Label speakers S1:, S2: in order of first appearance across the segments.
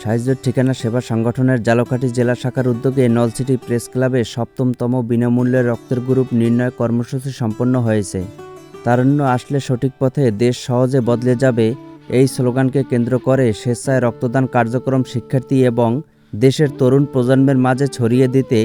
S1: সাহায্যের ঠিকানা সেবা সংগঠনের ঝালকাঠি জেলা শাখার উদ্যোগে নলছিটি প্রেস ক্লাবে ৭ম বিনামূল্যে রক্তের গ্রুপ নির্ণয় কর্মসূচি সম্পন্ন হয়েছে। তারুণ্য আসলে সঠিক পথে দেশ সহজে বদলে যাবে, এই স্লোগানকে কেন্দ্র করে স্বেচ্ছায় রক্তদান কার্যক্রম শিক্ষার্থী এবং দেশের তরুণ প্রজন্মের মাঝে ছড়িয়ে দিতে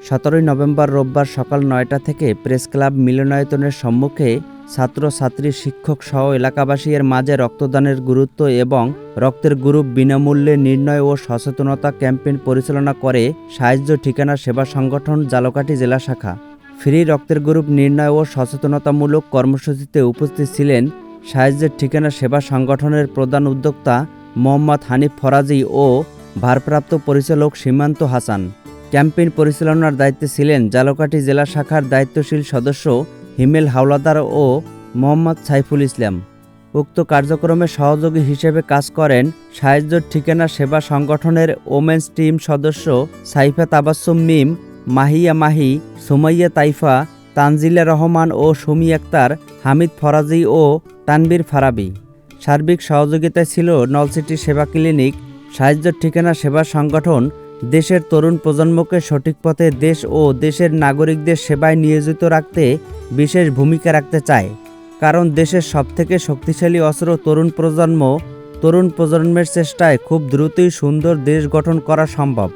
S1: ১৭ নভেম্বর রোববার সকাল ৯টা থেকে প্রেস ক্লাব মিলনায়তনের সম্মুখে ছাত্রছাত্রী, শিক্ষক সহ এলাকাবাসী এর মাঝে রক্তদানের গুরুত্ব এবং রক্তের গ্রুপ বিনামূল্যে নির্ণয় ও সচেতনতা ক্যাম্পেইন পরিচালনা করে সাহায্য ঠিকানা সেবা সংগঠন ঝালকাঠি জেলা শাখা। ফ্রি রক্তের গ্রুপ নির্ণয় ও সচেতনতামূলক কর্মসূচিতে উপস্থিত ছিলেন সাহায্যের ঠিকানা সেবা সংগঠনের প্রধান উদ্যোক্তা মোহাম্মদ হানিফ ফরাজি ও ভারপ্রাপ্ত পরিচালক সীমান্ত হাসান। ক্যাম্পেইন পরিচালনার দায়িত্বে ছিলেন ঝালকাঠি জেলা শাখার দায়িত্বশীল সদস্য হিমেল হাওলাদার ও মোহাম্মদ সাইফুল ইসলাম। উক্ত কার্যক্রমে সহযোগী হিসেবে কাজ করেন সাহায্যের ঠিকানা সেবা সংগঠনের ওমেন্স টিম সদস্য সাইফা তাবাসসুম মিম, মাহিয়া মাহি, সুমাইয়া তাইফা, তানজিলা রহমান ও সুমি আক্তার, হামিদ ফরাজি ও তানবীর ফারাবি। সার্বিক সহযোগিতায় ছিল নলছিটি সেবা ক্লিনিক। সাহায্যের ঠিকানা সেবা সংগঠন দেশের তরুণ প্রজন্মকে সঠিক পথে দেশ ও দেশের নাগরিকদের সেবায় নিয়োজিত রাখতে বিশেষ ভূমিকা রাখতে চায়, কারণ দেশের সবথেকে শক্তিশালী অস্ত্র তরুণ প্রজন্মের চেষ্টায় খুব দ্রুতই সুন্দর দেশ গঠন করা সম্ভব।